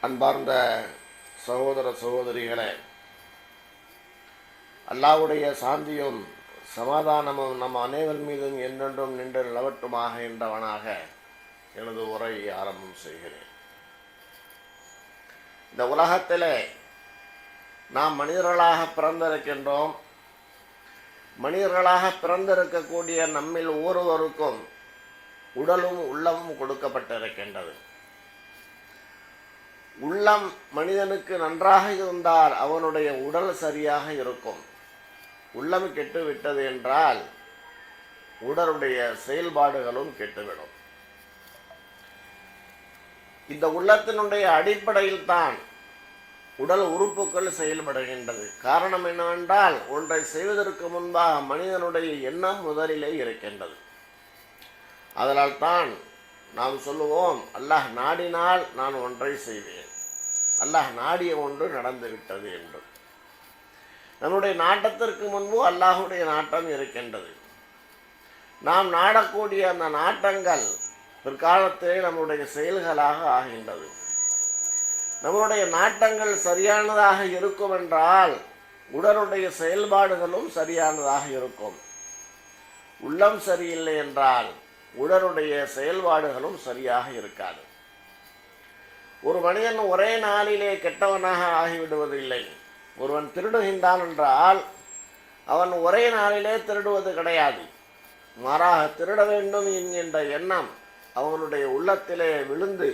அன்பார்ந்த சகோதர சகோதரிகளே, அல்லாஹ்வுடைய சாந்தியும் சமாதானமும் நம் அனைவர் மீதும் என்றென்றும் நின்று நிலவட்டுமாக என்றவனாக எனது உரையை ஆரம்பம் செய்கிறேன். இந்த உலகத்திலே நாம் மனிதர்களாக பிறந்திருக்கின்றோம். மனிதர்களாக பிறந்திருக்கக்கூடிய நம்மில் ஒவ்வொருவருக்கும் உடலும் உள்ளமும் கொடுக்கப்பட்டிருக்கின்றது. உள்ளம் மனிதனுக்கு நன்றாக இருந்தால் அவனுடைய உடல் சரியாக இருக்கும். உள்ளம் கெட்டுவிட்டது என்றால் உடலுடைய செயல்பாடுகளும் கெட்டுவிடும். இந்த உள்ளத்தினுடைய அடிப்படையில் தான் உடல் உறுப்புகள் செயல்படுகின்றது. காரணம் என்னவென்றால், ஒன்றை செய்வதற்கு முன்பாக மனிதனுடைய எண்ணம் முதலிலே இருக்கின்றது. அதனால் தான் நாம் சொல்லுவோம், அல்லாஹ் நாடினால் நான் ஒன்றை செய்வேன், அல்லாஹ் நாடிய ஒன்று நடந்துவிட்டது என்று. நம்முடைய நாட்டத்திற்கு முன்பு அல்லாஹுடைய நாட்டம் இருக்கின்றது. நாம் நாடக்கூடிய அந்த நாட்டங்கள் பிற்காலத்திலே நம்முடைய செயல்களாக ஆகின்றது. நம்முடைய நாட்டங்கள் சரியானதாக இருக்கும் என்றால் உடலுடைய செயல்பாடுகளும் சரியானதாக இருக்கும். உள்ளம் சரியில்லை என்றால் உடலுடைய செயல்பாடுகளும் சரியாக இருக்காது. ஒரு மனிதன் ஒரே நாளிலே கெட்டவனாக ஆகிவிடுவதில்லை. ஒருவன் திருடுகின்றான் என்றால் அவன் ஒரே நாளிலே திருடுவது கிடையாது. மாறாக திருட வேண்டும் என்கின்ற எண்ணம் அவனுடைய உள்ளத்திலே விழுந்து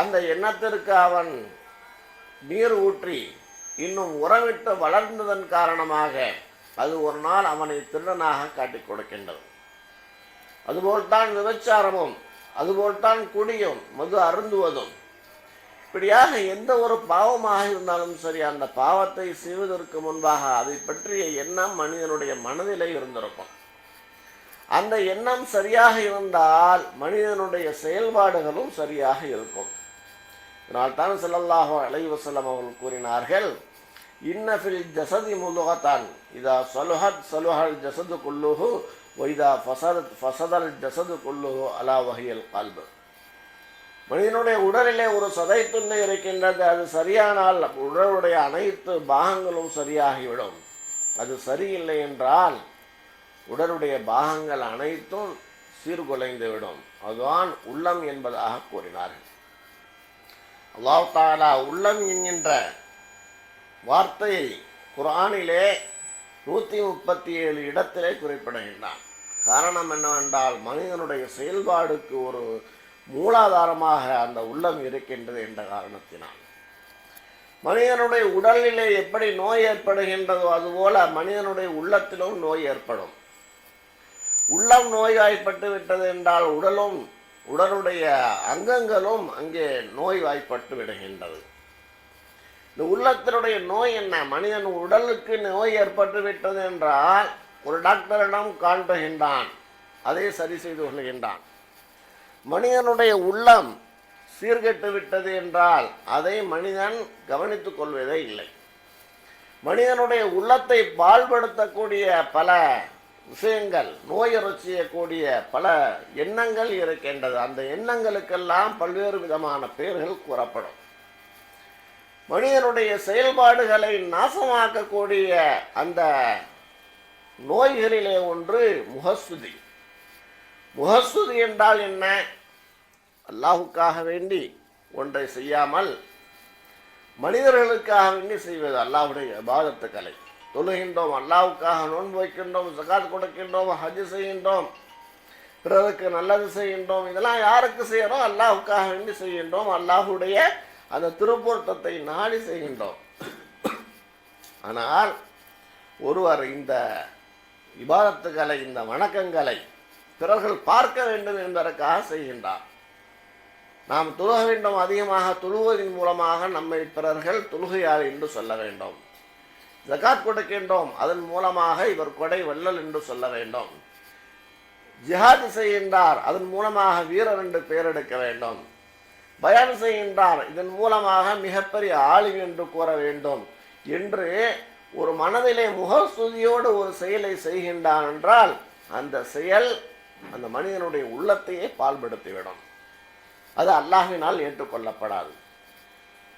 அந்த எண்ணத்திற்கு அவன் நீர் ஊற்றி இன்னும் உரமிட்டு வளர்ந்ததன் காரணமாக அது ஒரு நாள் அவனை திருடனாக காட்டிக் கொடுக்கின்றது. அதுபோல்தான் விபச்சாரமும், அதுபோல்தான் குடியும், மது அருந்துவதும், இப்படியாக எந்த ஒரு பாவமாக இருந்தாலும் சரி, அந்த பாவத்தை செய்வதற்கு முன்பாக அதை பற்றிய எண்ணம் மனிதனுடைய மனதிலே இருந்திருக்கும். அந்த எண்ணம் சரியாக இருந்தால் மனிதனுடைய செயல்பாடுகளும் சரியாக இருக்கும். இதனால் தான் ஸல்லல்லாஹு அலைஹி வஸல்லம் அவர்கள் கூறினார்கள், இன்ன ஃபில் ஜஸதி முதுகத்தன் இதா ஸலுஹத் ஸலுஹல் ஜஸது குல்லுஹு வ இதா ஃபஸதத் ஃபஸதல் ஜஸது குல்லுஹு அலா வஹியல் கல்ப். மனிதனுடைய உடலிலே ஒரு சதை துண்டு இருக்கின்றது. அது சரியானால் உடலுடைய அனைத்து பாகங்களும் சரியாகிவிடும். அது சரியில்லை என்றால் உடலுடைய பாகங்கள் அனைத்தும் சீர்குலைந்து விடும். அதுதான் உள்ளம் என்பதாக கூறினார்கள். அல்லாஹ் தஆலா உள்ளம் என்கின்ற வார்த்தையை குர்ஆனிலே 137 இடத்திலே குறிப்பிடுகின்றான். காரணம் என்னவென்றால், மனிதனுடைய செயல்பாடுக்கு ஒரு மூலாதாரமாக அந்த உள்ளம் இருக்கின்றது என்ற காரணத்தினால். மனிதனுடைய உடலிலே எப்படி நோய் ஏற்படுகின்றதோ அதுபோல மனிதனுடைய உள்ளத்திலும் நோய் ஏற்படும். உள்ளம் நோய்வாய்ப்பட்டு விட்டது என்றால் உடலுடைய அங்கங்களும் அங்கே நோய்வாய்ப்பட்டு விடுகின்றது. இந்த உள்ளத்தினுடைய நோய் என்ன? மனிதன் உடலுக்கு நோய் ஏற்பட்டு விட்டது என்றால் ஒரு டாக்டரிடம் காட்டுகின்றான், அதை சரி செய்து கொள்கின்றான். மனிதனுடைய உள்ளம் சீர்கெட்டு விட்டது என்றால் அதை மனிதன் கவனித்துக் கொள்வதே இல்லை. மனிதனுடைய உள்ளத்தை பாழ்படுத்தக்கூடிய பல விஷயங்கள், நோயுறச் செய்யக்கூடிய பல எண்ணங்கள் இருக்கின்றது. அந்த எண்ணங்களுக்கெல்லாம் பல்வேறு விதமான பெயர்கள் கூறப்படும். மனிதனுடைய செயல்பாடுகளை நாசமாக்கக்கூடிய அந்த நோய்களிலே ஒன்று முகஸ்துதி. முகஸ்துதி என்றால் என்ன? அல்லாஹுக்காக வேண்டி ஒன்றை செய்யாமல் மனிதர்களுக்காக வேண்டி செய்வது. அல்லாஹ்வுடைய இபாதத்துக்களை தொழுகின்றோம், அல்லாஹுக்காக நோன்பு வைக்கின்றோம், ஸகாத் கொடுக்கின்றோம், ஹஜ் செய்கின்றோம், பிறருக்கு நல்லது செய்கின்றோம். இதெல்லாம் யாருக்கு செய்யறோம்? அல்லாஹுக்காக வேண்டி செய்கின்றோம். அல்லாஹுடைய அந்த திருப்பொருத்தத்தை நாடி செய்கின்றோம். ஆனால் ஒருவர் இந்த இபாதத்துக்களை, இந்த வணக்கங்களை பிறர்கள் பார்க்க வேண்டும் என்பதற்காக செய்கின்றார். நாம் தொழுக வேண்டும், அதிகமாக தொழுவதன் மூலமாக நம்மை பிறர்கள் தொழுகையார் என்று சொல்ல வேண்டும். ஜகாத் கொடுக்கின்றோம், அதன் மூலமாக இவர் கொடை வள்ளல் என்று சொல்ல வேண்டும். ஜிஹாத் செய்கின்றார், அதன் மூலமாக வீரர் என்று பெயர் எடுக்க வேண்டும். பயான் செய்கின்றார், இதன் மூலமாக மிகப்பெரிய ஆளும் என்று கூற வேண்டும் என்று ஒரு மனதிலே முகஸ்துதியோடு ஒரு செயலை செய்கின்றான் என்றால் அந்த செயல் அந்த மனிதனுடைய உள்ளத்தையே பாழ்படுத்திவிடும். அது அல்லாஹ்வினால் ஏற்றுக்கொள்ளப்படாது.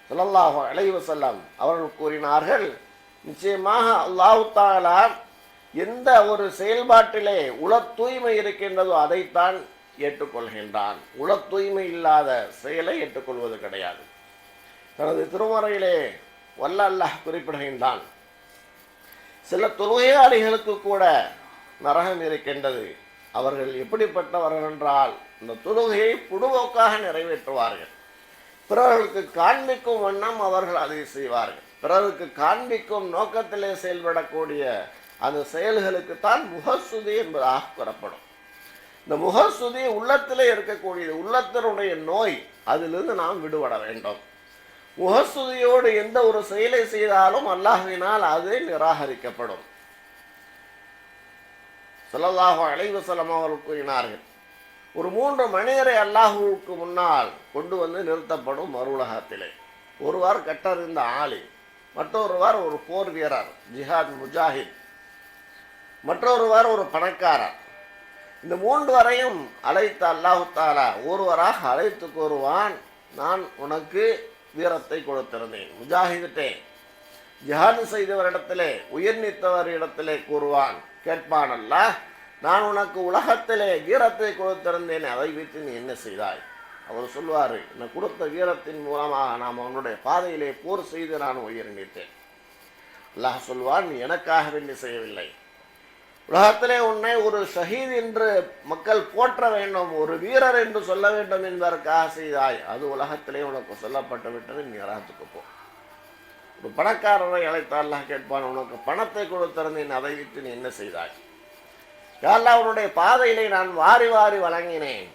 ஸல்லல்லாஹு அலைஹி வஸல்லம் அவர்கள் கூறினார்கள், நிச்சயமாக அல்லாஹ் தஆலா எந்த ஒரு செயல்பாட்டிலே உள தூய்மை இருக்கின்றதோ அதைத்தான் ஏற்றுக்கொள்கின்றான். உள தூய்மை இல்லாத செயலை ஏற்றுக்கொள்வது கிடையாது. தனது திருமறையிலே வல்ல அல்லாஹ் குறிப்பிடுகின்றான், சில தொழுகையாளிகளுக்கு கூட நரகம் இருக்கின்றது. அவர்கள் எப்படிப்பட்டவர்கள் என்றால், இந்த தொழுகையை பொதுவோக்காக நிறைவேற்றுவார்கள். பிறர்களுக்கு காண்பிக்கும் வண்ணம் அவர்கள் அதை செய்வார்கள். பிறருக்கு காண்பிக்கும் நோக்கத்திலே செயல்படக்கூடிய அந்த செயல்களுக்குத்தான் முகஸ்துதி என்பதாக கூறப்படும். இந்த முகஸ்துதி உள்ளத்திலே இருக்கக்கூடியது, உள்ளத்தினுடைய நோய், அதிலிருந்து நாம் விடுபட வேண்டும். முகஸ்துதியோடு எந்த ஒரு செயலை செய்தாலும் அல்லாஹ்வினால் அது நிராகரிக்கப்படும். ஸல்லல்லாஹு அலைஹி வஸல்லம் அவர்கள் கூறினார்கள், ஒரு 3 மனிதரை அல்லாஹ்வுக்கு முன்னால் கொண்டு வந்து நிறுத்தப்படும் மறுவுலகத்திலே. ஒருவர் கற்றறிந்த ஆலிம், மற்றொருவர் ஒரு போர் வீரர் ஜிஹாத் முஜாஹித், மற்றொருவர் ஒரு பணக்காரர். இந்த 3 வரையும் அழைத்த அல்லாஹ் தஆலா ஒருவராக அழைத்து கூறுவான், நான் உனக்கு வீரத்தை கொடுத்திருந்தேன். முஜாஹிதே ஜிஹாது செய்தவரிடத்திலே உயிர்நீத்தவரிடத்திலே கூறுவான், கேட்பான் அல்லாஹ், நான் உனக்கு உலகத்திலே வீரத்தை கொடுத்திருந்தேன், அதை வைத்து நீ என்ன செய்தாய்? அவர் சொல்வார், நான் கொடுத்த வீரத்தின் மூலமாக நாம் அவனுடைய பாதையிலே போர் செய்து நான் உயிர் நீத்தேன். அல்லாஹ் சொல்வான், நீ எனக்காக வேண்டி செய்யவில்லை. உலகத்திலே உன்னை ஒரு ஷஹீத் என்று மக்கள் போற்ற வேண்டும், ஒரு வீரர் என்று சொல்ல வேண்டும் என்பதற்காக செய்தாய். அது உலகத்திலே உனக்கு சொல்லப்பட்டு விட்டது, நீ நரகத்துக்கு போ. ஒரு பணக்காரரை அழைத்த அல்லாஹ் கேட்பான், உனக்கு பணத்தை கொடுத்திருந்தேன், அதை விட்டு நீ என்ன செய்தாய்? அல்லாஹ் அவனுடைய பாதையிலே நான் வாரி வாரி வழங்கினேன்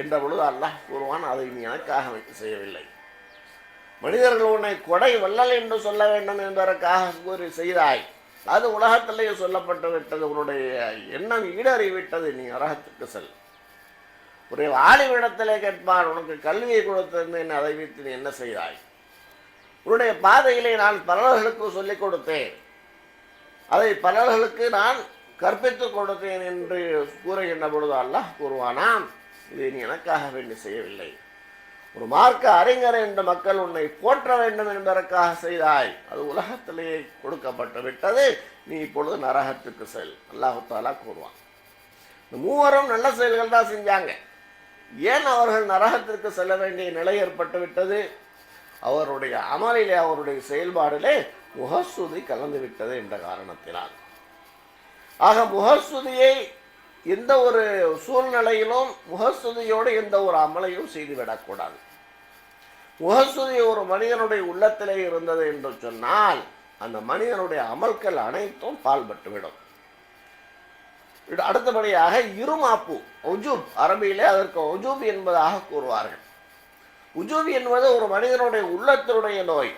என்ற பொழுது அல்லாஹ் கூறுவான், அதை நீ எனக்காக வைத்து செய்யவில்லை. மனிதர்கள் உன்னை கொடை வள்ளல் என்று சொல்ல வேண்டும் என்பதற்காக கூறி செய்தாய். அது உலகத்திலேயே சொல்லப்பட்டு விட்டது, உன்னுடைய எண்ணம் ஈடறிவிட்டது, நீ நரகத்துக்கு செல். ஒரு ஆலிமிடத்திலே கேட்பான், உனக்கு கல்வியை கொடுத்திருந்தேன், அதை வைத்து நீ என்ன செய்தாய்? உன்னுடைய பாதையிலே நான் பலர்களுக்கு சொல்லிக் கொடுத்தேன், அதை பலர்களுக்கு நான் கற்பித்துக் கொடுத்தேன் என்று கூறுகின்ற பொழுது அல்லாஹ் கூறுவானாம், இதை நீ எனக்காக வேண்டி செய்யவில்லை. ஒரு மார்க்க அறிஞர் என்ற மக்கள் உன்னை போற்ற வேண்டும் என்பதற்காக செய்தாய். அது உலகத்திலேயே கொடுக்கப்பட்டு விட்டது, நீ இப்பொழுது நரகத்துக்கு செல். அல்லாஹ் தஆலா கூறுவான். இந்த 3 நல்ல செயல்கள் தான் செஞ்சாங்க. ஏன் அவர்கள் நரகத்திற்கு செல்ல வேண்டிய நிலை ஏற்பட்டு விட்டது? அவருடைய அமலிலே, அவருடைய செயல்பாடிலே முகஸ்துதி கலந்து விட்டது என்ற காரணத்தினால். ஆக முகஸ்துதியை எந்த ஒரு சூழ்நிலையிலும் முகஸ்துதியோடு எந்த ஒரு அமலையும் செய்துவிடக்கூடாது. முகஸ்துதி ஒரு மனிதனுடைய உள்ளத்திலே இருந்தது என்று சொன்னால் அந்த மனிதனுடைய அமல்கள் அனைத்தும் பால்பட்டுவிடும். அடுத்தபடியாக இருமாப்பு, உஜூப், அரபியிலே அதற்கு உஜூப் என்பதாக கூறுவார்கள். உஜூப் என்பது ஒரு மனிதனுடைய உள்ளத்தினுடைய நோய்.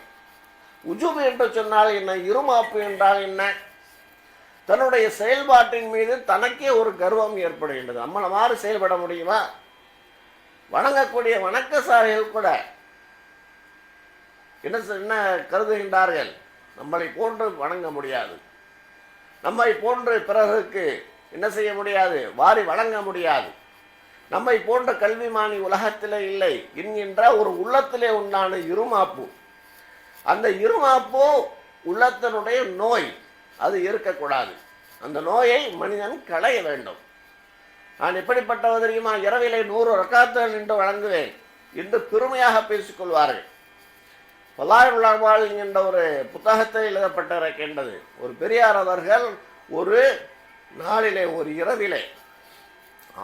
உஜூப் என்று சொன்னால் என்ன? இருமாப்பு என்றால் என்ன? தன்னுடைய செயல்பாட்டின் மீது தனக்கே ஒரு கர்வம் ஏற்படுகின்றது. நம்மளை மாதிரி செயல்பட முடியுமா? வணங்கக்கூடிய வணக்கசாலிகள் கூட என்ன கருதுகின்றார்கள்? நம்மளை போன்று வணங்க முடியாது, நம்மை போன்று பிறருக்கு என்ன செய்ய முடியாது, வாரி வழங்க முடியாது, நம்மை போன்ற கல்விமானி உலகத்திலே இல்லை என்கின்ற ஒரு உள்ளத்திலே உண்டான இருமாப்பு. அந்த இருமாப்பு உள்ளத்தினுடைய நோய், அது இருக்கக்கூடாது. அந்த நோயை மனிதன் களைய வேண்டும். நான் எப்படிப்பட்டவர் தெரியுமா? இரவிலே 100 ரக்காத்துகள் நின்று வழங்குவேன் என்று பெருமையாக பேசிக்கொள்வார்கள். பல்லாயிரம் அஹ்வால் என்ற ஒரு புத்தகத்தில் எழுதப்பட்டிருக்கின்றது. ஒரு பெரியார் அவர்கள் ஒரு நாளிலே, ஒரு இரவிலே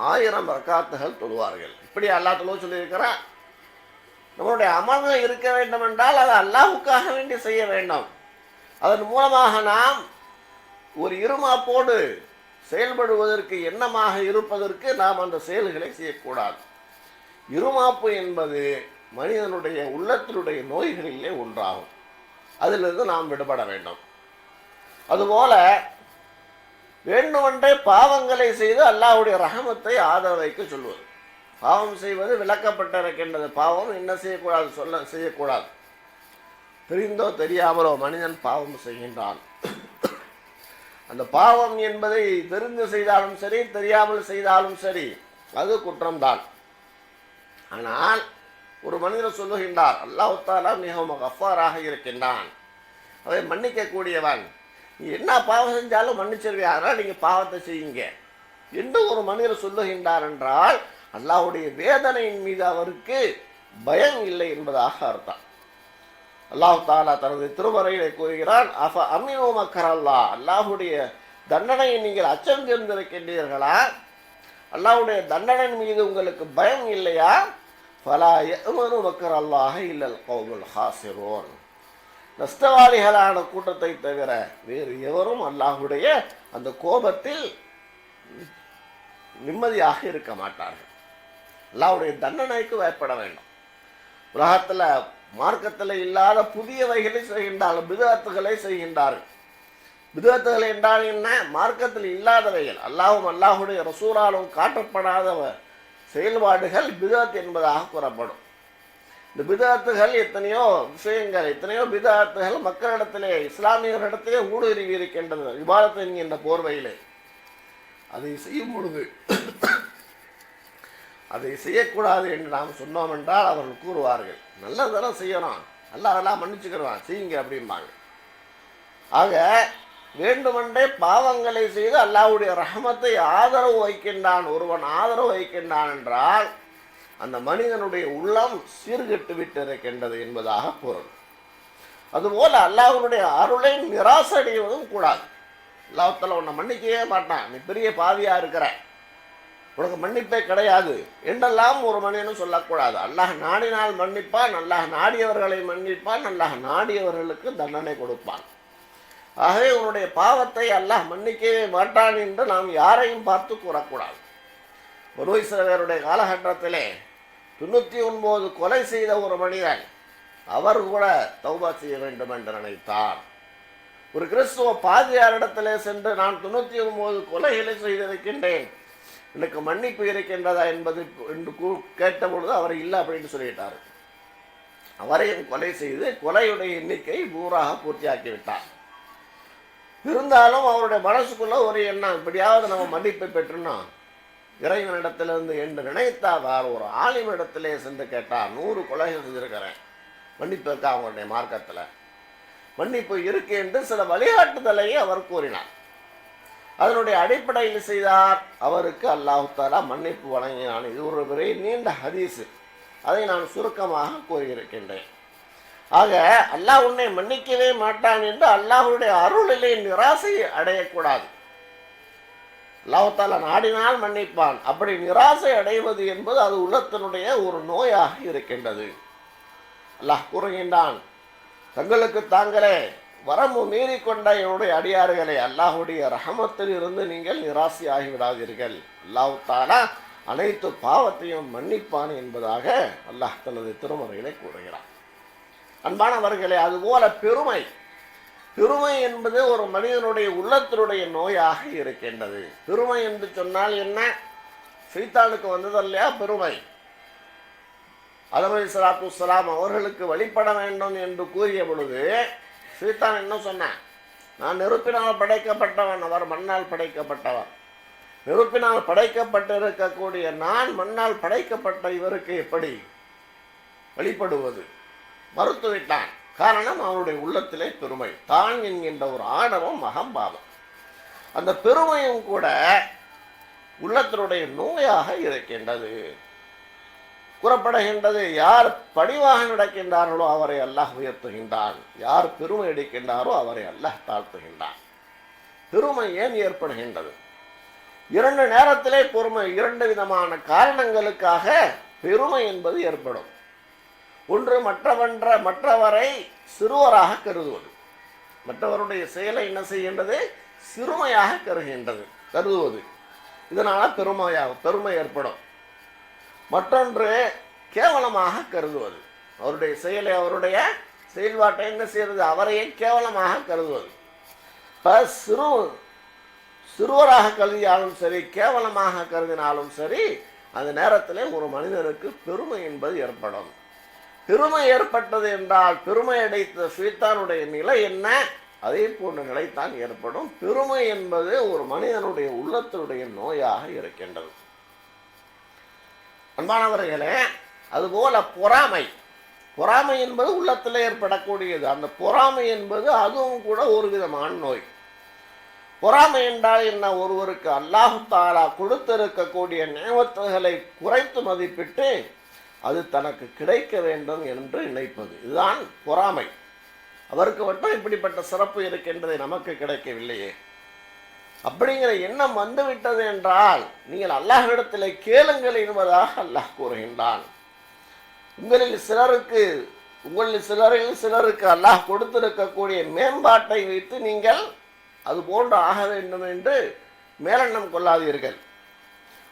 1000 ரக்காத்துகள் தொழுவார்கள். இப்படி அல்லாஹ் தொழுவ சொல்லியிருக்கிறார். நம்மளுடைய அமல்கள் இருக்க வேண்டும் என்றால் அது அல்லாஹ்வுக்காக வேண்டி செய்ய வேண்டும். அதன் மூலமாக நாம் ஒரு இருமாப்போடு செயல்படுவதற்கு, எண்ணமாக இருப்பதற்கு நாம் அந்த செயல்களை செய்யக்கூடாது. இருமாப்பு என்பது மனிதனுடைய உள்ளத்தினுடைய நோய்களிலே ஒன்றாகும். அதிலிருந்து நாம் விடுபட வேண்டும். அதுபோல வேண்டுமென்றே பாவங்களை செய்து அல்லாஹ்வுடைய ரஹமத்தை ஆதரவைக்க சொல்வது. பாவம் செய்வது விளக்கப்பட்டிருக்கின்றது. பாவம் என்ன செய்யக்கூடாது, செய்யக்கூடாது. தெரிந்தோ தெரியாமலோ மனிதன் பாவம் செய்கின்றான். அந்த பாவம் என்பதை தெரிந்து செய்தாலும் சரி, தெரியாமல் செய்தாலும் சரி, அது குற்றம்தான். ஆனால் ஒரு மனிதர் சொல்லுகின்றார், அல்லாஹ் தஆலா மிகவும் கஃபாராக இருக்கின்றான், அதை மன்னிக்க கூடியவன், நீ என்ன பாவம் செஞ்சாலும் மன்னிச்சிருவியா, அதனால் நீங்கள் பாவத்தை செய்யுங்க என்று ஒரு மனிதர் சொல்லுகின்றார் என்றால் அல்லாஹ்வுடைய வேதனையின் மீது அவருக்கு பயம் இல்லை என்பதாக அர்த்தம். அல்லாஹ் தஆலா தனது திருமறையிலே கூறுகிறான், அஃப அமினு மக்கரல்லாஹ், அல்லாஹ்வுடைய தண்டனையை நீங்கள் அச்சம் தெரிந்திருக்கின்றீர்களா, அல்லாஹ்வுடைய தண்டனையின் மீது உங்களுக்கு பயம் இல்லையா, ஃபலா யஅமனு மக்கரல்லாஹ இல்லல் கௌமுல் ஹாசிரூன், நஷ்டவாளிகளான கூட்டத்தை தவிர வேறு எவரும் அல்லாஹ்வுடைய அந்த கோபத்தில் நிம்மதியாக இருக்க மாட்டார்கள். அல்லாஹ்வுடைய தண்டனைக்கு பயப்பட வேண்டும். உலகத்தில் மார்க்கத்தில் இல்லாத புதியவைகளை செய்கின்றார்கள், பிதஅத்துகளை செய்கின்றார்கள். பிதஅத்துகள் என்றால் என்ன? மார்க்கத்தில் இல்லாதவைகள், அல்லாஹ்வும் அல்லாஹ்வுடைய ரசூலாலும் காட்டப்படாத செயல்பாடுகள் பிதஅத் என்பதாக கூறப்படும். இந்த பிதஅத்துகள் எத்தனையோ விஷயங்கள், எத்தனையோ பிதஅத்துகள் மக்களிடத்திலே, இஸ்லாமியர்களிடத்திலே ஊடுருவி இருக்கின்றது இபாதத் என்கின்ற போர்வையிலே. அதை செய்யும் பொழுது அதை செய்யக்கூடாது என்று நாம் சொன்னோம் என்றால் அவர்கள் கூறுவார்கள், நல்லதெல்லாம் செய்யணும், அல்லாஹ் அதெல்லாம் மன்னிச்சுக்கிறவான், செய்யுங்க அப்படிம்பாங்க. ஆக வேண்டுமென்றே பாவங்களை செய்து அல்லாஹ்வுடைய ரஹமத்தை ஆதரவு வைக்கின்றான், ஒருவன் ஆதரவு வைக்கின்றான் என்றால் அந்த மனிதனுடைய உள்ளம் சீர்கெட்டு விட்டு இருக்கின்றது என்பதாக பொருள். அதுபோல அல்லாஹ்வுடைய அருளை நிராசடைவதும் கூடாது. அல்லாஹ் தஆலா உன்னை மன்னிக்கவே மாட்டான், நீ பெரிய பாவியா இருக்கிற, உனக்கு மன்னிப்பே கிடையாது என்றெல்லாம் ஒரு மனிதனும் சொல்லக்கூடாது. அல்லாஹ் நாடினால் மன்னிப்பான், அல்லாஹ் நாடியவர்களை மன்னிப்பான், அல்லாஹ் நாடியவர்களுக்கு தண்டனை கொடுப்பான். ஆகவே உன்னுடைய பாவத்தை அல்லாஹ் மன்னிக்கவே மாட்டான் என்று நாம் யாரையும் பார்த்து கூறக்கூடாது. பனூ இஸ்ரவேலுடைய காலகட்டத்திலே 99 கொலை செய்த ஒரு மனிதன், அவர் கூட தௌபா செய்ய வேண்டும் என்று நினைத்தார். ஒரு கிறிஸ்துவ பாதிரியாரிடத்திலே சென்று, நான் 99 கொலைகளை செய்திருக்கின்றேன், எனக்கு மன்னிப்பு இருக்கின்றதா என்பது என்று கேட்டபொழுது அவர் இல்லை அப்படின்னு சொல்லிட்டார். அவரையும் கொலை செய்து கொலையுடைய எண்ணிக்கை 100ஆக பூர்த்தியாக்கிவிட்டார். இருந்தாலும் அவருடைய மனசுக்குள்ள ஒரு எண்ணம், இப்படியாவது நம்ம மன்னிப்பை பெற்றுனோம் இறைவனிடத்திலிருந்து என்று நினைத்தார். ஒரு ஆலிமிடத்திலே சென்று கேட்டார், 100 கொலைகள் செஞ்சிருக்கிறேன், மன்னிப்பு இருக்கா அவங்களுடைய மார்க்கத்தில், மன்னிப்பு இருக்கு என்று சில வழிகாட்டுதலை அவர் கூறினார். அதனுடைய அடிப்படையில் செய்தார், அவருக்கு அல்லாஹ் தஆலா மன்னிப்பு வழங்கினான். இது ஒரு பெரிய நீண்ட ஹதீஸ், அதை நான் சுருக்கமாக கூறியிருக்கின்றேன். ஆக அல்லாஹ் உன்னை மன்னிக்கவே மாட்டான் என்று அல்லாஹ்வுடைய அருளிலே நிராசை அடையக்கூடாது. அல்லாஹ் தஆலா நாடினால் மன்னிப்பான், அப்படி நிராசை அடைவது என்பது அது உள்ளத்தினுடைய ஒரு நோயாக இருக்கின்றது. அல்லாஹ் கூறுகின்றான், தங்களுக்கு தாங்களே வரம்பு மீறி கொண்ட என்னுடைய அடியார்களே, அல்லாஹ்வுடைய ரஹமத்தில் இருந்து நீங்கள் நிராசை ஆகிவிடாதீர்கள், அல்லாஹ் தஆலா அனைத்து பாவத்தையும் மன்னிப்பான் என்பதாக அல்லாஹ் தனது திருமறையிலே கூறுகிறான். அன்பானவர்களே, அதுபோல பெருமை என்பது ஒரு மனிதனுடைய உள்ளத்தினுடைய நோயாக இருக்கின்றது. பெருமை என்று சொன்னால் என்ன? சைத்தானுக்கு வந்தது இல்லையா பெருமை. ஆதம் அலைஹிஸ்ஸலாத்து வஸ்ஸலாம் அவர்களுக்கு வழிபட வேண்டும் என்று கூறிய பொழுது சைத்தான் என்ன சொன்னான்? நான் நெருப்பினால் படைக்கப்பட்டவன், அவர் மண்ணால் படைக்கப்பட்டவர். நெருப்பினால் படைக்கப்பட்டிருக்கக்கூடிய நான் மண்ணால் படைக்கப்பட்ட இவருக்கு எப்படி வழிபடுவது? மறுத்துவிட்டான். காரணம், அவனுடைய உள்ளத்திலே பெருமை, தான் என்கின்ற ஒரு ஆணவம், அகம்பாவம். அந்த பெருமையும் கூட உள்ளத்தினுடைய நோயாக இருக்கின்றது. கூறப்படுகின்றது, யார் பணிவாக நடக்கின்றார்களோ அவரை அல்லாஹ் உயர்த்துகின்றான், யார் பெருமை அடிக்கின்றாரோ அவரை அல்லாஹ் தாழ்த்துகின்றான். பெருமை ஏன் ஏற்படுகின்றது? 2 நேரத்திலே பொறுமை, 2 விதமான காரணங்களுக்காக பெருமை என்பது ஏற்படும். ஒன்று, மற்றவரை சிறுவராக கருதுவது. மற்றவருடைய செயலை என்ன செய்கின்றது? சிறுமையாக கருதுவது. இதனால பெருமை ஏற்படும். மற்றொன்று, கேவலமாக கருதுவது. அவருடைய செயலை, அவருடைய செயல்பாட்டை என்ன செய்யறது? அவரையே கேவலமாக கருதுவது. சிறுவராக கருதினாலும் சரி, கேவலமாக கருதினாலும் சரி, அந்த நேரத்திலே ஒரு மனிதனுக்கு பெருமை என்பது ஏற்படும். பெருமை ஏற்பட்டது என்றால் பெருமை அடைத்த சைத்தானுடைய நிலை என்ன? அதே போன்ற நிலைத்தான் ஏற்படும். பெருமை என்பது ஒரு மனிதனுடைய உள்ளத்தினுடைய நோயாக இருக்கின்றது. அன்பானவர்களே, அதுபோல பொறாமை, பொறாமை என்பது உள்ளத்தில் ஏற்படக்கூடியது. அந்த பொறாமை என்பது அதுவும் கூட ஒரு விதமான நோய். பொறாமை என்றால் என்ன? ஒருவருக்கு அல்லாஹு தஆலா கொடுத்திருக்கக்கூடிய நிஅமத்துகளை குறைத்து மதிப்பிட்டு அது தனக்கு கிடைக்க வேண்டும் என்று நினைப்பது, இதுதான் பொறாமை. அவருக்கு மட்டும் இப்படிப்பட்ட சிறப்பு இருக்கின்றதை நமக்கு கிடைக்கவில்லையே, அப்படிங்கிற எண்ணம் வந்துவிட்டது என்றால் நீங்கள் அல்லாஹ்விடத்தில் கேளுங்கள் என்பதாக அல்லாஹ் கூறுகின்றான். உங்களில் சிலருக்கு அல்லாஹ் கொடுத்திருக்கக்கூடிய மேம்பாட்டை வைத்து நீங்கள் அது போன்று ஆக வேண்டும் என்று மேலெண்ணம் கொள்ளாதீர்கள்.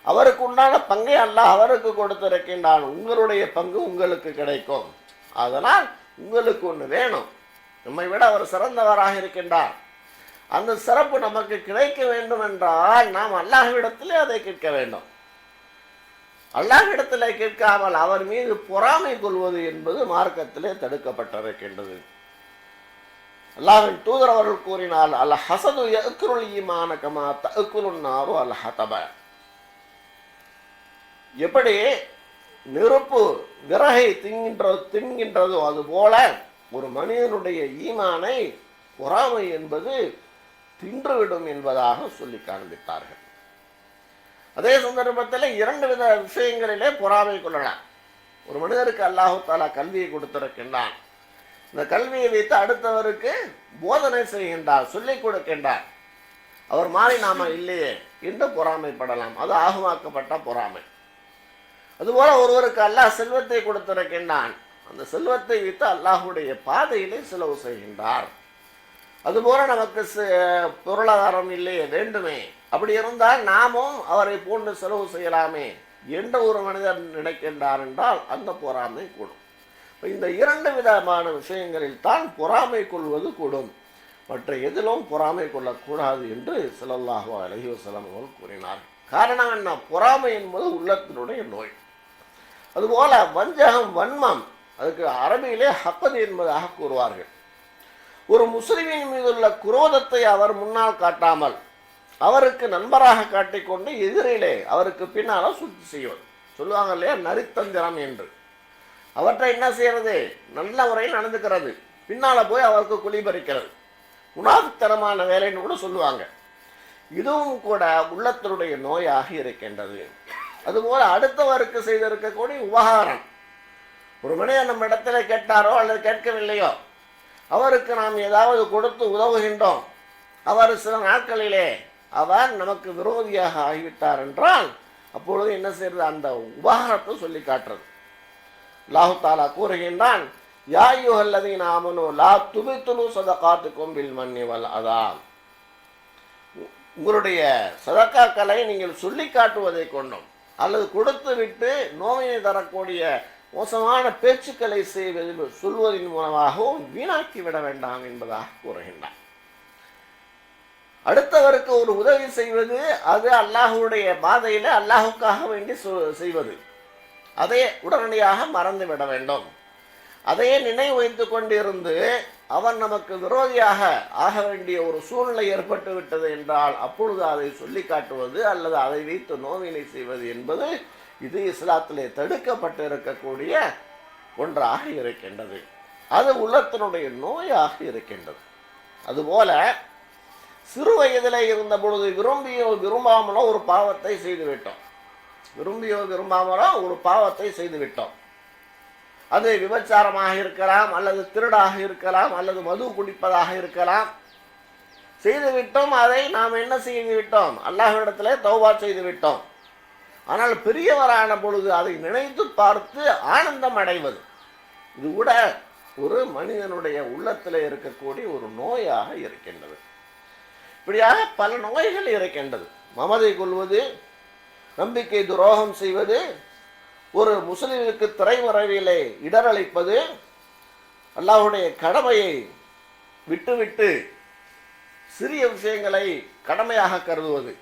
அவருக்கு உண்டான பங்கை அல்லாஹ் அவருக்கு கொடுத்திருக்கின்றான். உங்களுடைய பங்கு உங்களுக்கு கிடைக்கும். அதனால் உங்களுக்கு ஒன்று வேணும், நம்மை விட அவர் சிறந்தவராக இருக்கின்றார், அந்த சிறப்பு நமக்கு கிடைக்க வேண்டும் என்றால் நாம் அல்லாஹ்விடத்திலே அதை கேட்க வேண்டும். அல்லாஹ்விடத்திலே கேட்காமல் அவர் மீது பொறாமை கொள்வது என்பது மார்க்கத்திலே தடுக்கப்பட்டிருக்கின்றது. அல்லாஹ்வின் தூதர் அவர்கள் கூறினால், அல் ஹஸது யஅக்குலுல் ஈமான கமா தஅக்குலுன் நாரு அல் ஹதப. எப்படி நெருப்பு விறகை தின்கின்றதோ அதுபோல ஒரு மனிதனுடைய ஈமானை பொறாமை என்பது தின்றுவிடும் என்பதாக சொல்லி காண்பித்தார்கள். அதே சந்தர்ப்பத்தில் இரண்டு வித விஷயங்களிலே பொறாமை கொள்ளலாம். ஒரு மனிதருக்கு அல்லாஹு தஆலா கல்வியை கொடுத்திருக்கின்றான், இந்த கல்வியை வைத்து அடுத்தவருக்கு போதனை செய்கின்றார், சொல்லிக் கொடுக்கின்றார், அவர் மாறி நாம இல்லையே என்று பொறாமைப்படலாம். அது ஆகுமாக்கப்பட்ட பொறாமை. அதுபோல ஒருவருக்கு அல்லாஹ் செல்வத்தை கொடுத்திருக்கின்றான், அந்த செல்வத்தை வைத்து அல்லாஹுடைய பாதையிலே செலவு செய்கின்றார். அதுபோல நமக்கு பொருளாதாரம் இல்லையே, வேண்டுமே, அப்படி இருந்தால் நாமும் அவரை போன்று செலவு செய்யலாமே என்ற ஒரு மனிதர் நினைக்கின்றார் என்றால் அந்த பொறாமை கூடும். இந்த இரண்டு விதமான விஷயங்களில் தான் பொறாமை கொள்வது கூடும், மற்ற எதிலும் பொறாமை கொள்ளக்கூடாது என்று ஸல்லல்லாஹு அலைஹி வஸல்லம் அவர்கள் கூறினார். காரணம் என்ன? பொறாமை என்பது உள்ளத்தினுடைய நோய். அதுபோல வஞ்சகம், வன்மம், அதுக்கு அரபியிலே ஹக்கது என்பதாக கூறுவார்கள். ஒரு முஸ்லிமின் மீதுள்ள குரோதத்தை அவர் முன்னால் காட்டாமல் அவருக்கு நண்பராக காட்டிக்கொண்டு எதிரிலே அவருக்கு பின்னால சுத்தி செய்வது, சொல்லுவாங்க இல்லையா, நரித்தந்திரம் என்று. அவற்றை என்ன செய்யறது? நல்ல முறையில் நடந்துக்கிறது, பின்னால போய் அவருக்கு குளிபறிக்கிறது, முனாஃபிக்தனமான வேலைன்னு கூட சொல்லுவாங்க. இதுவும் கூட உள்ளத்தினுடைய நோயாக இருக்கின்றது. அதுபோல அடுத்தவருக்கு செய்திருக்கக்கூடிய உபகாரம், ஒரு மனிதன் நம்ம இடத்துல கேட்டாரோ அல்லது கேட்கவில்லையோ அவருக்கு நாம் ஏதாவது கொடுத்து உதவுகின்றோம், அவர் சில நாட்களிலே அவர் நமக்கு விரோதியாக ஆகிவிட்டார் என்றால் அப்பொழுது என்ன செய்யறது? அந்த உபகாரத்தை சொல்லி காட்டுறது. அல்லாஹ் தஆலா கூறுகின்றான், யா அய்யுஹல்லதீன ஆமனூ லா துபித்துலு ஸதகாத்துக்கும் பில் மன்னி வல் அதா. உங்களுடைய சதக்காக்களை நீங்கள் சொல்லி காட்டுவதை கொண்டும் அல்லது கொடுத்து விட்டு நோயை தரக்கூடிய மோசமான பேச்சுக்களை சொல்வதன் மூலமாகவும் வீணாக்கி விட வேண்டாம் என்பதாக கூறுகின்றார். அடுத்தவருக்கு ஒரு உதவி செய்வது அது அல்லாஹுடைய பாதையில அல்லாஹுக்காக வேண்டி செய்வது, அதை உடனடியாக மறந்து விட வேண்டும். அதையே நினைவு வைத்துக் கொண்டிருந்து அவன் நமக்கு விரோதியாக ஆக வேண்டிய ஒரு சூழ்நிலை ஏற்பட்டு விட்டது என்றால் அப்பொழுது அதை சொல்லி காட்டுவது அல்லது அதை வைத்து நோவினை செய்வது என்பது இது இஸ்லாத்திலே தடுக்கப்பட்டு இருக்கக்கூடிய ஒன்றாக இருக்கின்றது. அது உள்ளத்தினுடைய நோயாக இருக்கின்றது. அதுபோல சிறு வயதில் இருந்த பொழுது விரும்பியோ விரும்பாமலோ ஒரு பாவத்தை செய்துவிட்டோம். அது விபச்சாரமாக இருக்கலாம், அல்லது திருடாக இருக்கலாம், அல்லது மது குடிப்பதாக இருக்கலாம். செய்துவிட்டோம். அதை நாம் என்ன செய்து விட்டோம்? அல்லாஹ்விடத்திலே தௌபா செய்து விட்டோம். ஆனால் பெரியவரான பொழுது அதை நினைத்து பார்த்து ஆனந்தம் அடைவது, இது கூட ஒரு மனிதனுடைய உள்ளத்தில் இருக்கக்கூடிய ஒரு நோயாக இருக்கின்றது. இப்படியாக பல நோய்கள் இருக்கின்றது. மமதை கொள்வது, நம்பிக்கை துரோகம் செய்வது, ஒரு முஸ்லிமுக்கு திரைமறைவிலே இடரளிப்பது, அல்லாஹ்வுடைய கடமையை விட்டுவிட்டு சிறிய விஷயங்களை கடமையாக கருதுவது,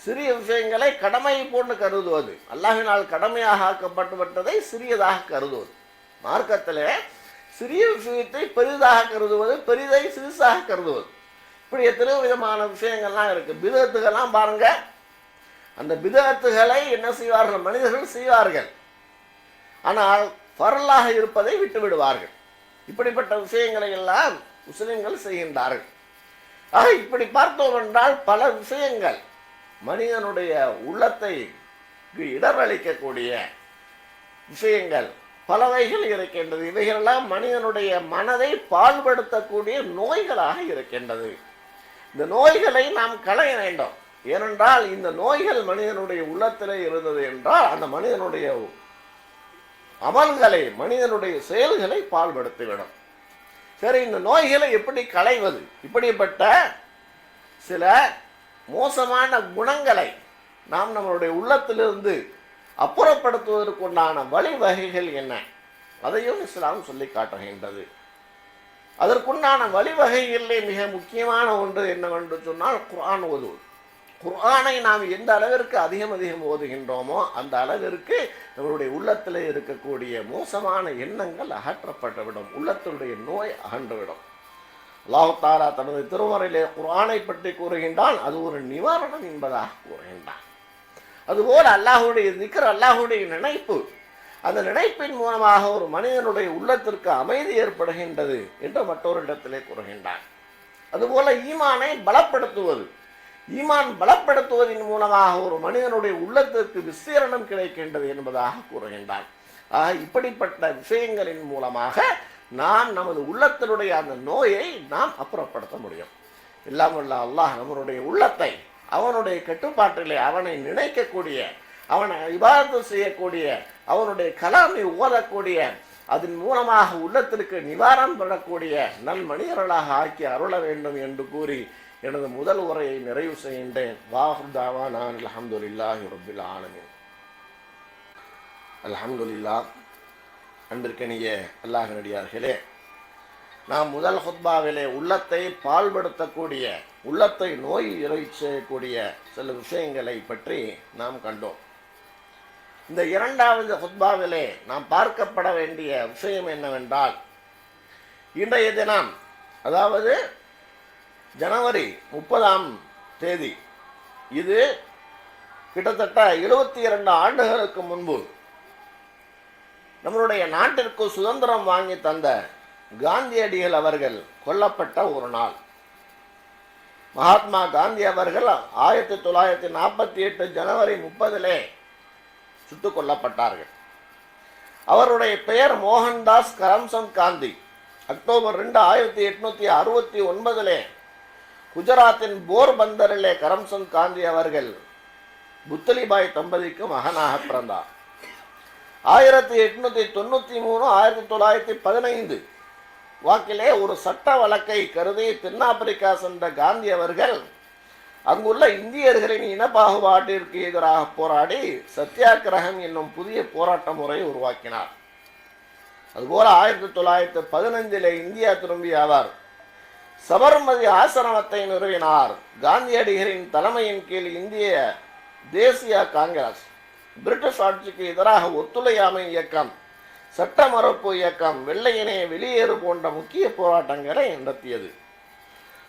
சிறிய விஷயங்களை கடமையை போன்று கருதுவது, அல்லாஹ்வினால் கடமையாக ஆக்கப்பட்டுவிட்டதை சிறியதாக கருதுவது. மார்க்கத்திலே சிறிய விஷயத்தை பெரிதாக கருதுவது, பெரிதை சிறுசாக கருதுவது, இப்படி எத்தனையோ விதமான விஷயங்கள்லாம் இருக்கு. பிதஅத்துகள்லாம் பாருங்க, அந்த பிதஅத்துகளை என்ன செய்வார்கள்? மனிதர்கள் செய்வார்கள். ஆனால் ஃபர்லாக இருப்பதை விட்டு விடுவார்கள். இப்படிப்பட்ட விஷயங்களை எல்லாம் முஸ்லிம்கள் செய்கின்றார்கள். ஆக இப்படி பார்த்தோம் என்றால் பல விஷயங்கள் மனிதனுடைய உள்ளத்தை இடரளிக்கக்கூடிய விஷயங்கள் பலவைகள் இருக்கின்றது. இவைகளெல்லாம் மனிதனுடைய மனதை பாழ்படுத்தக்கூடிய நோய்களாக இருக்கின்றது. இந்த நோய்களை நாம் களைய வேண்டும். ஏனென்றால் இந்த நோய்கள் மனிதனுடைய உள்ளத்திலே இருந்தது என்றால் அந்த மனிதனுடைய அமல்களை, மனிதனுடைய செயல்களை பாழ்படுத்திவிடும். சரி, இந்த நோய்களை எப்படி களைவது? இப்படிப்பட்ட சில மோசமான குணங்களை நாம் நம்மளுடைய உள்ளத்திலிருந்து அப்புறப்படுத்துவதற்குண்டான வழிவகைகள் என்ன, அதையும் இஸ்லாம் சொல்லி காட்டுகின்றது. அதற்குண்டான வழிவகைகளிலே மிக முக்கியமான ஒன்று என்னவென்று சொன்னால் குர்ஆன் ஓதுவது. குர்ஆனை நாம் எந்த அளவிற்கு அதிகம் ஓதுகின்றோமோ அந்த அளவிற்கு நம்மளுடைய உள்ளத்தில் இருக்கக்கூடிய மோசமான எண்ணங்கள் அகற்றப்பட்டுவிடும், உள்ளத்தினுடைய நோய் அகன்றுவிடும். அல்லாஹ் தஆலா தனது திருமறையிலே குர்ஆனை பற்றி கூறுகின்றான், அது ஒரு நிவாரணம் என்பதாக கூறுகின்றான். அதுபோல் அல்லாஹுடைய திக்ர், அல்லாஹுடைய நினைப்பு, அந்த நினைப்பின் மூலமாக ஒரு மனிதனுடைய உள்ளத்திற்கு அமைதி ஏற்படுகின்றது என்று மற்றொரு இடத்திலே கூறுகின்றான். அதுபோல ஈமானை பலப்படுத்துவது, ஈமான் பலப்படுத்துவதன் மூலமாக ஒரு மனிதனுடைய உள்ளத்திற்கு விஸ்தீரணம் கிடைக்கின்றது என்பதாக கூறுகின்றான். ஆக இப்படிப்பட்ட விஷயங்களின் மூலமாக நாம் நமது உள்ளத்தினுடைய அந்த நோயை நாம் அப்புறப்படுத்த முடியும். எல்லாம் வல்ல அல்லாஹ் நம்மளுடைய உள்ளத்தை அவனுடைய கட்டுப்பாட்டிலே அவனை நினைக்கக்கூடிய, அவனை இபாதத்து செய்யக்கூடிய, அவனுடைய கலாமை ஓதக்கூடிய, அதன் மூலமாக உள்ளத்திற்கு நிவாரணம் பெறக்கூடிய நல் மனிதர்களாக ஆக்கி அருள வேண்டும் என்று கூறி எனது முதல் உரையை நிறைவு செய்கின்றேன். வாஹிர் தாவானா அல்ஹம்துலில்லாஹி ரப்பில் ஆலமீன். அல்ஹம்துலில்லாஹ். அன்பிற்கினிய அல்லாஹ் நடிகார்களே, நாம் முதல் ஹுத்பாவிலே உள்ளத்தை பாழ்படுத்தக்கூடிய, உள்ளத்தை நோய் இறை செய்யக்கூடிய சில விஷயங்களை பற்றி நாம் கண்டோம். இந்த இரண்டாவது ஹுத்பாவிலே நாம் பார்க்கப்பட வேண்டிய விஷயம் என்னவென்றால், இன்றைய தினம், அதாவது ஜனவரி 30 இது கிட்டத்தட்ட 72 ஆண்டுகளுக்கு முன்பு நம்மளுடைய நாட்டிற்கு சுதந்திரம் வாங்கி தந்த காந்தியடிகள் அவர்கள் கொல்லப்பட்ட ஒரு நாள். மகாத்மா காந்தி அவர்கள் 1948 ஜனவரி 30 சுட்டுக் கொல்லப்பட்டார்கள். அவருடைய பெயர் மோகன்தாஸ் கரம்சந்த் காந்தி. அக்டோபர் 2, 1869 குஜராத்தின் போர்பந்தரிலே கரம்சந்த் காந்தி அவர்கள் புத்தலிபாய் தம்பதிக்கு மகனாக பிறந்தார். 1893 1915 வாக்கிலே ஒரு சட்ட வழக்கை கருதி தென்னாப்பிரிக்கா சென்ற காந்தி அவர்கள் அங்குள்ள இந்தியர்களின் இன பாகுபாட்டிற்கு எதிராக போராடி சத்தியாகிரகம் என்னும் புதிய போராட்ட முறையை உருவாக்கினார். அதுபோல 1915 இந்தியா திரும்பிய அவர் சபர்மதி ஆசிரமத்தை நிறுவினார். காந்தியடிகளின் தலைமையின் கீழ் இந்திய தேசிய காங்கிரஸ் பிரிட்டிஷ் ஆட்சிக்கு எதிராக ஒத்துழையாமை இயக்கம், சட்ட மறுப்பு இயக்கம், வெள்ளையினே வெளியேறு போன்ற முக்கிய போராட்டங்களை நடத்தியது.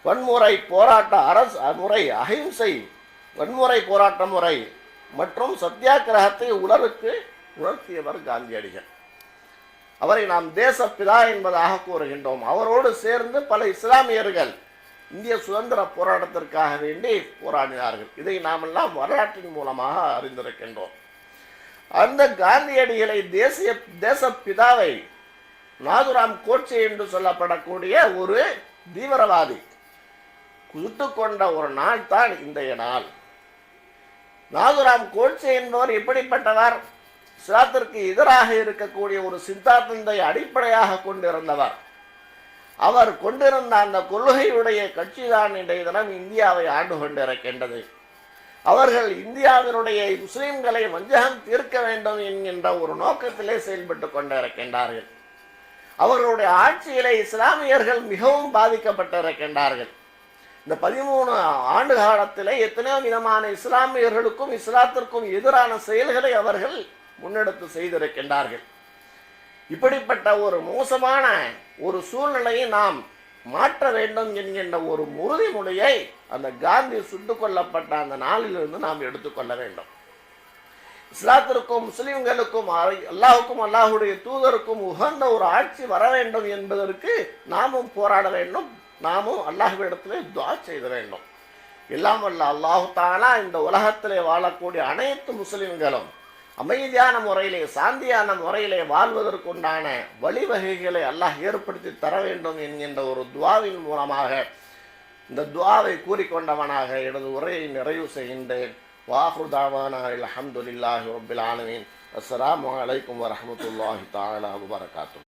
வன்முறை போராட்ட அரசு முறை, அஹிம்சை வன்முறை போராட்ட முறை மற்றும் சத்தியாகிரகத்தை உலகுக்கு உணர்த்தியவர் காந்தியடிகள். அவரை நாம் தேசப்பிதா என்பதாக கூறுகின்றோம். அவரோடு சேர்ந்து பல இஸ்லாமியர்கள் இந்திய சுதந்திர போராட்டத்திற்காக வேண்டி போராடினார்கள். இதை நாம் எல்லாம் வரலாற்றின் மூலமாக அறிந்திருக்கின்றோம். அந்த காந்தியடிகளை தேசப்பிதாவை நாதுராம் கோட்சே என்று சொல்லப்படக்கூடிய ஒரு தீவிரவாதி சுட்டுக் கொண்ட ஒரு நாள் தான் இன்றைய நாள். நாதுராம் கோட்சே என்பவர் எப்படிப்பட்டவர்? இஸ்லாத்திற்கு எதிராக இருக்கக்கூடிய ஒரு சித்தாந்தத்தை அடிப்படையாக கொண்டிருந்தவர். அவர் கொண்டிருந்த அந்த கொள்கையுடைய கட்சிதான் இன்றைய தினம் இந்தியாவை ஆண்டு கொண்டிருக்கின்றது. அவர்கள் இந்தியாவினுடைய முஸ்லிம்களை வஞ்சகம் தீர்க்க வேண்டும் என்கின்ற ஒரு நோக்கத்திலே செயல்பட்டு கொண்டிருக்கின்றார்கள். அவர்களுடைய ஆட்சியிலே இஸ்லாமியர்கள் மிகவும் பாதிக்கப்பட்டிருக்கின்றார்கள். இந்த 13 ஆண்டு காலத்திலே எத்தனையோ விதமான இஸ்லாமியர்களுக்கும் இஸ்லாத்திற்கும் எதிரான செயல்களை அவர்கள் முன்னெடுத்து செய்திருக்கின்றார்கள். இப்படிப்பட்ட ஒரு மோசமான ஒரு சூழ்நிலையை நாம் மாற்ற வேண்டும் என்கின்ற ஒரு உறுதிமொழியை அந்த காந்தி சுட்டுக் கொல்லப்பட்ட அந்த நாளிலிருந்து நாம் எடுத்துக்கொள்ள வேண்டும். இஸ்லாத்திற்கும் முஸ்லிம்களுக்கும் அல்லாஹுக்கும் அல்லாஹுடைய தூதருக்கும் உகந்த ஒரு ஆட்சி வர வேண்டும் என்பதற்கு நாமும் போராட வேண்டும், நாமும் அல்லாஹ்விடத்திலே துஆ செய்த வேண்டும். எல்லாம் வல்ல அல்லாஹு தஆலா இந்த உலகத்திலே வாழக்கூடிய அனைத்து முஸ்லிம்களும் அமைதியான முறையிலே சாந்தியான முறையிலே வாழ்வதற்குண்டான வழிவகைகளை அல்லாஹ் ஏற்படுத்தி தர வேண்டும் என்கின்ற ஒரு துஆவின் மூலமாக இந்த துஆவை கூறிக்கொண்டவனாக எனது உரையை நிறைவு செய்கின்றேன். வாஹிரு தாவானா அல்ஹம்துலில்லாஹி ரப்பில் ஆலமீன். அஸ்ஸலாமு அலைக்கும் வரஹ்மத்துல்லாஹி தஆலா வபரகாத்துஹு.